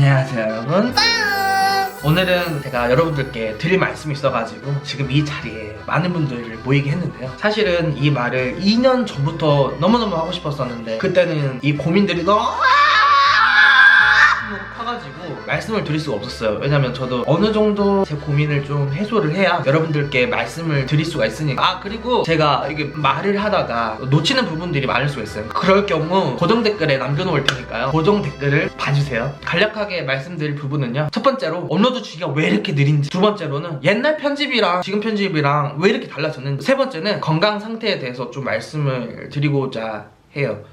안녕하세요 여러분. 오늘은 제가 여러분들께 드릴 말씀이 있어가지고 지금 이 자리에 많은 분들을 모이게 했는데요. 사실은 이 말을 2년 전부터 너무너무 하고 싶었었는데 그때는 이 고민들이 너무 커가지고 말씀을 드릴 수가 없었어요. 왜냐면 저도 어느 정도 제 고민을 좀 해소를 해야 여러분들께 말씀을 드릴 수가 있으니까. 그리고 제가 이게 말을 하다가 놓치는 부분들이 많을 수가 있어요. 그럴 경우 고정 댓글에 남겨놓을 테니까요. 고정 댓글을 봐주세요. 간략하게 말씀드릴 부분은요, 첫 번째로 업로드 주기가 왜 이렇게 느린지, 두 번째로는 옛날 편집이랑 지금 편집이랑 왜 이렇게 달라졌는지, 세 번째는 건강 상태에 대해서 좀 말씀을 드리고자 해요.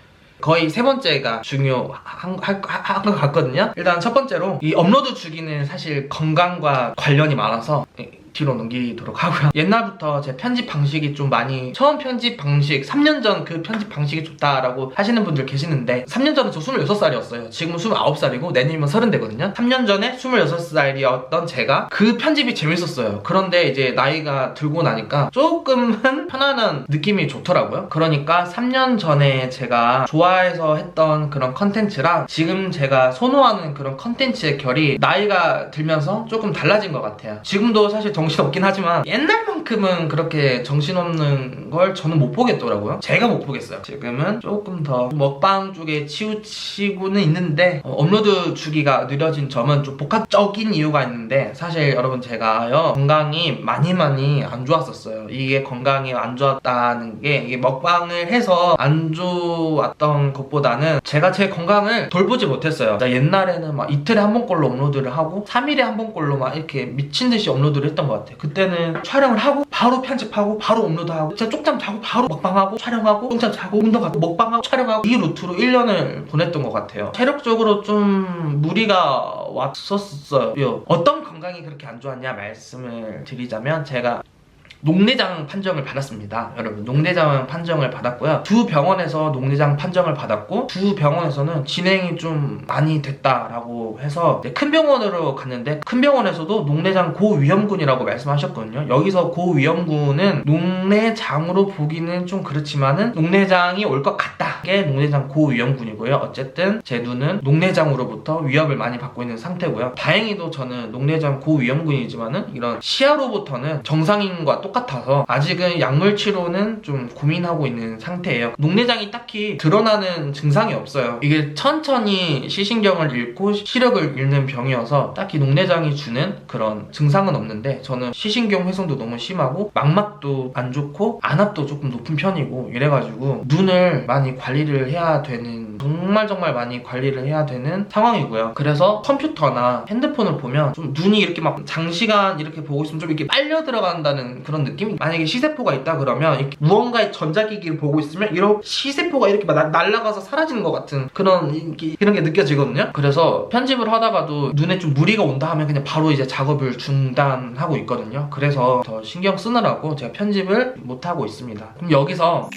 거의 세 번째가 중요한 것 같거든요. 일단 첫 번째로 이 업로드 주기는 사실 건강과 관련이 많아서 뒤로 넘기도록 하고요. 옛날부터 제 편집 방식이 좀 많이, 처음 편집 방식 3년 전 그 편집 방식이 좋다라고 하시는 분들 계시는데, 3년 전에 저 26살이었어요 지금은 29살이고 내년이면 30되거든요 3년 전에 26살이었던 제가 그 편집이 재밌었어요. 그런데 이제 나이가 들고 나니까 조금은 편안한 느낌이 좋더라고요. 그러니까 3년 전에 제가 좋아해서 했던 그런 컨텐츠랑 지금 제가 선호하는 그런 컨텐츠의 결이 나이가 들면서 조금 달라진 것 같아요. 지금도 사실 정신없긴 하지만 옛날만큼은 그렇게 정신없는 걸 저는 못 보겠더라고요. 제가 못 보겠어요. 지금은 조금 더 먹방 쪽에 치우치고는 있는데 업로드 주기가 느려진 점은 좀 복합적인 이유가 있는데, 사실 여러분 제가요 건강이 많이 안 좋았었어요. 이게 건강이 안 좋았다는 게 이게 먹방을 해서 안 좋았던 것보다는 제가 제 건강을 돌보지 못했어요. 옛날에는 막 이틀에 한 번꼴로 업로드를 하고 3일에 한 번꼴로 막 이렇게 미친듯이 업로드를 했던 것 같아요. 그때는 촬영을 하고 바로 편집하고 바로 업로드하고, 진짜 쪽잠 자고 바로 먹방하고 촬영하고, 쪽잠 자고 운동하고 먹방하고 촬영하고, 이 루트로 1년을 보냈던 것 같아요. 체력적으로 좀 무리가 왔었어요. 어떤 건강이 그렇게 안 좋았냐 말씀을 드리자면, 제가 녹내장 판정을 받았습니다. 여러분, 녹내장 판정을 받았고요. 두 병원에서 녹내장 판정을 받았고, 두 병원에서는 진행이 좀 많이 됐다라고 해서 큰 병원으로 갔는데, 큰 병원에서도 녹내장 고위험군이라고 말씀하셨거든요. 여기서 고위험군은 녹내장으로 보기는 좀 그렇지만은 녹내장이 올 것 같다, 이게 녹내장 고위험군이고요. 어쨌든 제 눈은 녹내장으로부터 위협을 많이 받고 있는 상태고요. 다행히도 저는 녹내장 고위험군이지만은 이런 시야로부터는 정상인과 똑같아서 아직은 약물 치료는 좀 고민하고 있는 상태예요. 녹내장이 딱히 드러나는 증상이 없어요. 이게 천천히 시신경을 잃고 시력을 잃는 병이어서 딱히 녹내장이 주는 그런 증상은 없는데, 저는 시신경 훼손도 너무 심하고 망막도 안 좋고 안압도 조금 높은 편이고 이래가지고 눈을 많이 관리를 해야 되는, 정말 많이 관리를 해야 되는 상황이고요. 그래서 컴퓨터나 핸드폰을 보면 좀 눈이 이렇게 막 장시간 이렇게 보고 있으면 좀 이렇게 빨려 들어간다는 그런 느낌? 만약에 시세포가 있다 그러면 이렇게 무언가의 전자기기를 보고 있으면 이런 시세포가 이렇게 막 날아가서 사라지는 것 같은 그런 게 느껴지거든요. 그래서 편집을 하다가도 눈에 좀 무리가 온다 하면 그냥 바로 이제 작업을 중단하고 있거든요. 그래서 더 신경 쓰느라고 제가 편집을 못하고 있습니다. 그럼 여기서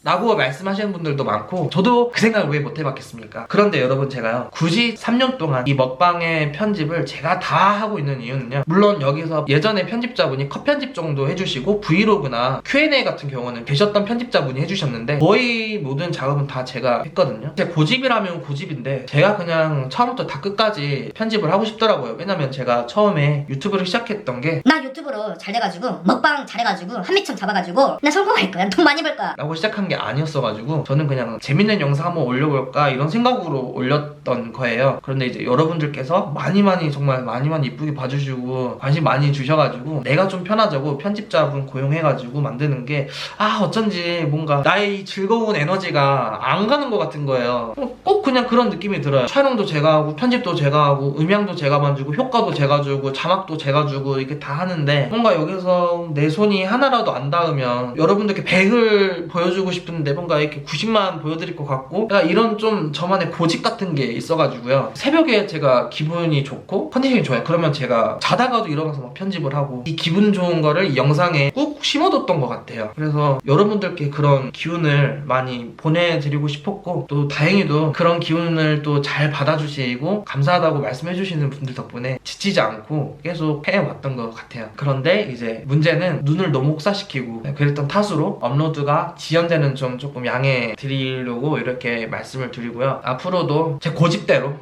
라고 말씀하시는 분들도 많고, 저도 그 생각을 왜 못 해봤겠습니까? 그런데 여러분, 제가요 굳이 3년 동안 이 먹방의 편집을 제가 다 하고 있는 이유는요, 물론 여기서 예전에 편집자분이 컷 편집 정도 해주시고 브이로그나 Q&A 같은 경우는 계셨던 편집자분이 해주셨는데, 거의 모든 작업은 다 제가 했거든요. 제 고집이라면 고집인데 제가 그냥 처음부터 다 끝까지 편집을 하고 싶더라고요. 왜냐면 제가 처음에 유튜브를 시작했던 게, 나 유튜브로 잘 돼가지고 먹방 잘해가지고 한미천 잡아가지고 나 성공할 거야, 돈 많이 벌 거야 라고 시작한 게 아니었어가지고, 저는 그냥 재밌는 영상 한번 올려볼까 이런 생각으로 올렸던 거예요. 그런데 이제 여러분들께서 정말 많이 이쁘게 봐주시고 관심 많이 주셔가지고, 내가 좀 편하자고 편집자분 고용해가지고 만드는 게 어쩐지 뭔가 나의 즐거운 에너지가 안 가는 것 같은 거예요. 꼭 그냥 그런 느낌이 들어요. 촬영도 제가 하고 편집도 제가 하고 음향도 제가 만들고 효과도 제가 주고 자막도 제가 주고 이렇게 다 하는데, 뭔가 여기서 내 손이 하나라도 안 닿으면 여러분들께 100을 보여주고 싶은데 뭔가 이렇게 90만 보여드릴 것 같고, 이런 좀 저만의 고집 같은 게 있어가지고요. 새벽에 제가 기분이 좋고 컨디션이 좋아요. 그러면 제가 자다가도 일어나서 막 편집을 하고, 이 기분 좋은 거를 이 영상에 꾹 심어뒀던 것 같아요. 그래서 여러분들께 그런 기운을 많이 보내드리고 싶었고, 또 다행히도 그런 기운을 또 잘 받아주시고 감사하다고 말씀해주시는 분들 덕분에 지치지 않고 계속 해왔던 것 같아요. 그런데 이제 문제는 눈을 너무 혹사시키고 그랬던 탓으로 업로드가 지연되는 거는 좀 조금 양해 드리려고 이렇게 말씀을 드리고요. 앞으로도 제 고집대로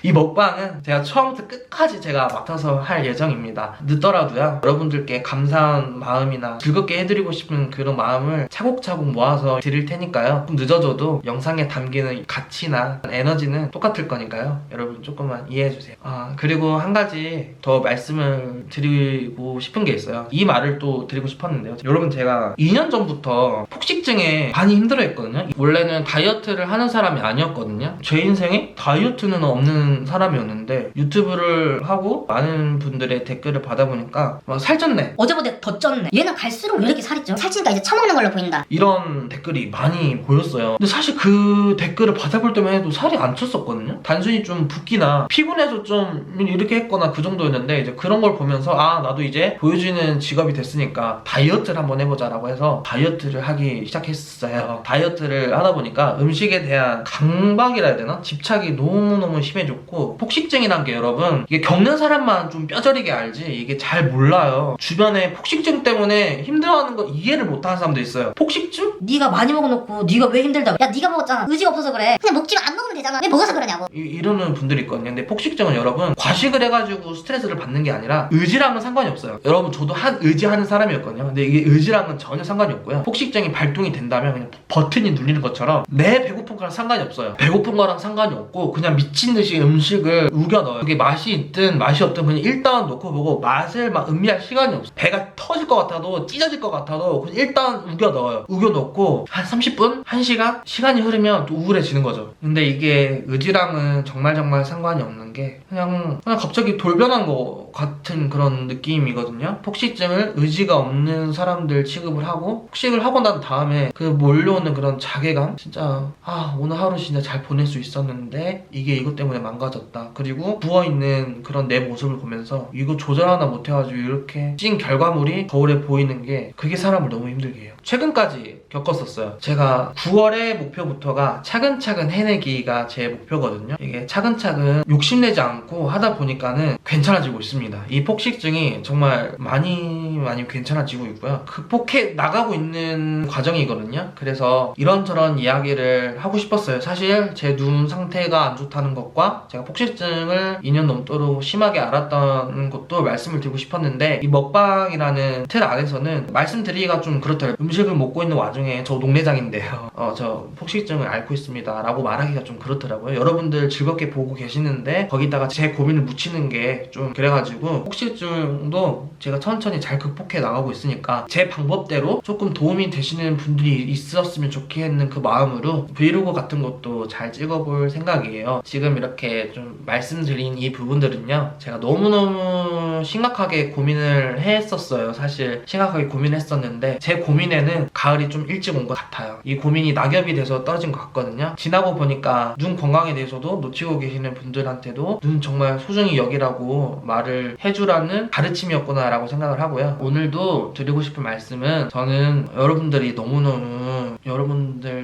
이 먹방은 제가 처음부터 끝까지 제가 맡아서 할 예정입니다. 늦더라도요, 여러분들께 감사한 마음이나 즐겁게 해드리고 싶은 그런 마음을 차곡차곡 모아서 드릴 테니까요. 좀 늦어져도 영상에 담기는 가치나 에너지는 똑같을 거니까요. 여러분 조금만 이해해주세요. 그리고 한 가지 더 말씀을 드리고 싶은 게 있어요. 이 말을 또 드리고 싶었는데요. 여러분, 제가 2년 전부터 폭식증에 많이 힘들어했거든요. 원래는 다이어트를 하는 사람이 아니었거든요. 제 인생에 다이어트는 없는 사람이었는데 유튜브를 하고 많은 분들의 댓글을 받아보니까 막 살쪘네, 어제보다 더 쪘네, 얘는 갈수록 왜 이렇게 살이 쪄, 살찌니까 이제 처먹는 걸로 보인다, 이런 댓글이 많이 보였어요. 근데 사실 그 댓글을 받아볼 때만 해도 살이 안 쪘었거든요. 단순히 좀 붓기나 피곤해서 좀 이렇게 했거나 그 정도였는데, 이제 그런 걸 보면서 나도 이제 보여주는 직업이 됐으니까 다이어트를 한번 해보자 라고 해서 다이어트를 하기 시작했어요. 다이어트를 하다 보니까 음식에 대한 강박이라 해야 되나? 집착이 너무너무 심해졌고, 폭식증이란 게 여러분, 이게 겪는 사람만 좀 뼈저리게 알지 이게 잘 몰라요. 주변에 폭식증 때문에 힘들어하는 거 이해를 못하는 사람도 있어요. 폭식증? 네가 많이 먹어놓고 네가 왜 힘들다고, 야 네가 먹었잖아, 의지가 없어서 그래, 그냥 먹지만 안 먹으면 되잖아, 왜 먹어서 그러냐고. 이러는 분들이 있거든요. 근데 폭식증은 여러분, 과식을 해가지고 스트레스를 받는 게 아니라 의지랑은 상관이 없어요. 여러분, 저도 의지하는 사람이었거든요. 근데 이게 의지랑은 전혀 상관이 없고요. 폭식증이 발동이 된다면 그냥 버튼이 눌리는 것처럼 내 배고픈 거랑 상관이 없어요. 배고픈 거랑 상관이 없고 그냥 미친 듯이 음식을 우겨 넣어요. 그게 맛이 있든 맛이 없든 그냥 일단 놓고 보고 맛을 막 음미할 시간이 없어요. 배가 터질 것 같아도 찢어질 것 같아도 그냥 일단 우겨 넣어요. 우겨 넣고 한 30분? 1시간? 시간이 흐르면 또 우울해지는 거죠. 근데 이게 의지랑은 정말 상관이 없는 게 그냥 갑자기 돌변한 것 같은 그런 느낌이거든요. 폭식증을 의지가 없는 사람들 취급을 하고, 폭식을 하고 난 다음에 그 몰려오는 그런 자괴감, 진짜 오늘 하루 진짜 잘 보낼 수 있었는데 이게 이것 때문에 망가졌다. 그리고 부어있는 그런 내 모습을 보면서 이거 조절 하나 못해가지고 이렇게 찐 결과물이 거울에 보이는 게, 그게 사람을 너무 힘들게 해요. 최근까지 겪었었어요. 제가 9월의 목표부터가 차근차근 해내기가 제 목표거든요. 이게 차근차근 욕심내지 않고 하다 보니까는 괜찮아지고 있습니다. 이 폭식증이 정말 많이 괜찮아지고 있고요. 극복해 나가고 있는 과정이거든요. 그래서 이런저런 이야기를 하고 싶었어요. 사실 제 눈 상태가 안 좋다는 것과 제가 폭식증을 2년 넘도록 심하게 앓았던 것도 말씀을 드리고 싶었는데, 이 먹방이라는 틀 안에서는 말씀드리기가 좀 그렇더라고요. 음식을 먹고 있는 와중에 저 녹내장인데요, 저 폭식증을 앓고 있습니다 라고 말하기가 좀 그렇더라고요. 여러분들 즐겁게 보고 계시는데 거기다가 제 고민을 묻히는 게 좀 그래가지고, 폭식증도 제가 천천히 잘 극복해 나가고 있으니까 제 방법대로 조금 도움이 되시는 분들이 있었으면 좋겠는 그 마음으로 브이로그 같은 것도 잘 찍어볼 생각이에요. 지금 이렇게 좀 말씀드린 이 부분들은요, 제가 너무너무 심각하게 고민을 했었어요. 사실 심각하게 고민했었는데 제 고민에는 가을이 좀 일찍 온 것 같아요. 이 고민이 낙엽이 돼서 떨어진 것 같거든요. 지나고 보니까 눈 건강에 대해서도 놓치고 계시는 분들한테도 눈 정말 소중히 여기라고 말을 해주라는 가르침이었구나 라고 생각을 하고요. 오늘도 드리고 싶은 말씀은, 저는 여러분들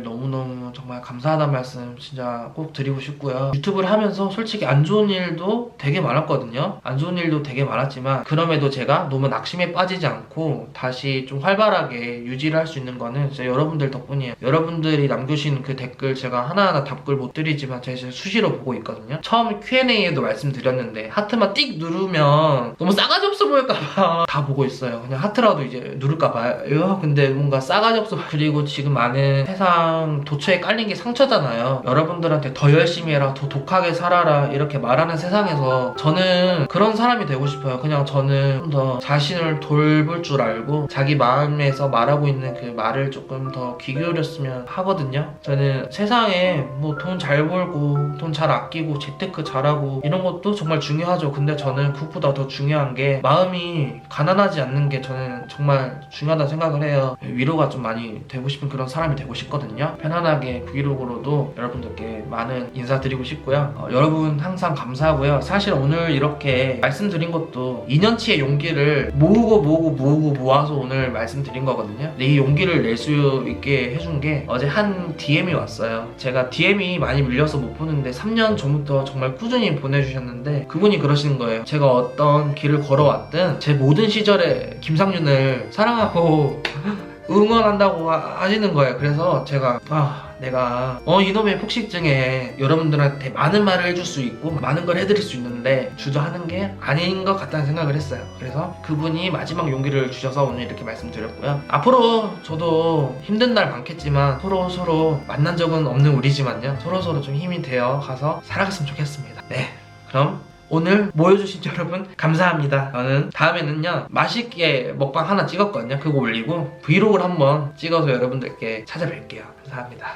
너무너무 정말 감사하다는 말씀 진짜 꼭 드리고 싶고요. 유튜브를 하면서 솔직히 안 좋은 일도 되게 많았거든요. 안 좋은 일도 되게 많았지만 그럼에도 제가 너무 낙심에 빠지지 않고 다시 좀 활발하게 유지를 할 수 있는 거는 진짜 여러분들 덕분이에요. 여러분들이 남겨주신 그 댓글 제가 하나하나 답글 못 드리지만 제가 진짜 수시로 보고 있거든요. 처음 Q&A에도 말씀드렸는데 하트만 띡 누르면 너무 싸가지 없어 보일까봐 다 보고 있어요. 그냥 하트라도 이제 누를까봐요. 근데 뭔가 싸가지 없어. 그리고 지금 많은 세상 도처에 깔린 게 상처잖아요. 여러분들한테 더 열심히 해라, 더 독하게 살아라 이렇게 말하는 세상에서 저는 그런 사람이 되고 싶어요. 그냥 저는 좀 더 자신을 돌볼 줄 알고 자기 마음에서 말하고 있는 그 말을 조금 더 귀 기울였으면 하거든요. 저는 세상에 뭐 돈 잘 벌고 돈 잘 아끼고 재테크 잘하고 이런 것도 정말 중요하죠. 근데 저는 그것보다 더 중요한 게 마음이 가난하지 않는 게 저는 정말 중요하다 생각을 해요. 위로가 좀 많이 되고 싶은 그런 사람이 되고 싶거든요. 편안하게 브이로그로도 여러분들께 많은 인사드리고 싶고요. 여러분 항상 감사하고요. 사실 오늘 이렇게 말씀드린 것도 2년치의 용기를 모아서 오늘 말씀드린 거거든요. 근데 이 용기를 낼 수 있게 해준 게 어제 한 DM이 왔어요. 제가 DM이 많이 밀려서 못 보는데 3년 전부터 정말 꾸준히 보내주셨는데, 그분이 그러시는 거예요. 제가 어떤 길을 걸어왔든 제 모든 시절에 김상윤을 사랑하고 응원한다고 하시는 거예요. 그래서 제가 내가 이놈의 폭식증에 여러분들한테 많은 말을 해줄 수 있고 많은 걸 해드릴 수 있는데 주저하는 게 아닌 것 같다는 생각을 했어요. 그래서 그분이 마지막 용기를 주셔서 오늘 이렇게 말씀드렸고요. 앞으로 저도 힘든 날 많겠지만 서로 만난 적은 없는 우리지만요, 서로 좀 힘이 되어 가서 살아갔으면 좋겠습니다. 네, 그럼 오늘 모여주신 여러분 감사합니다. 저는 다음에는요 맛있게 먹방 하나 찍었거든요. 그거 올리고 브이로그를 한번 찍어서 여러분들께 찾아뵐게요. 감사합니다.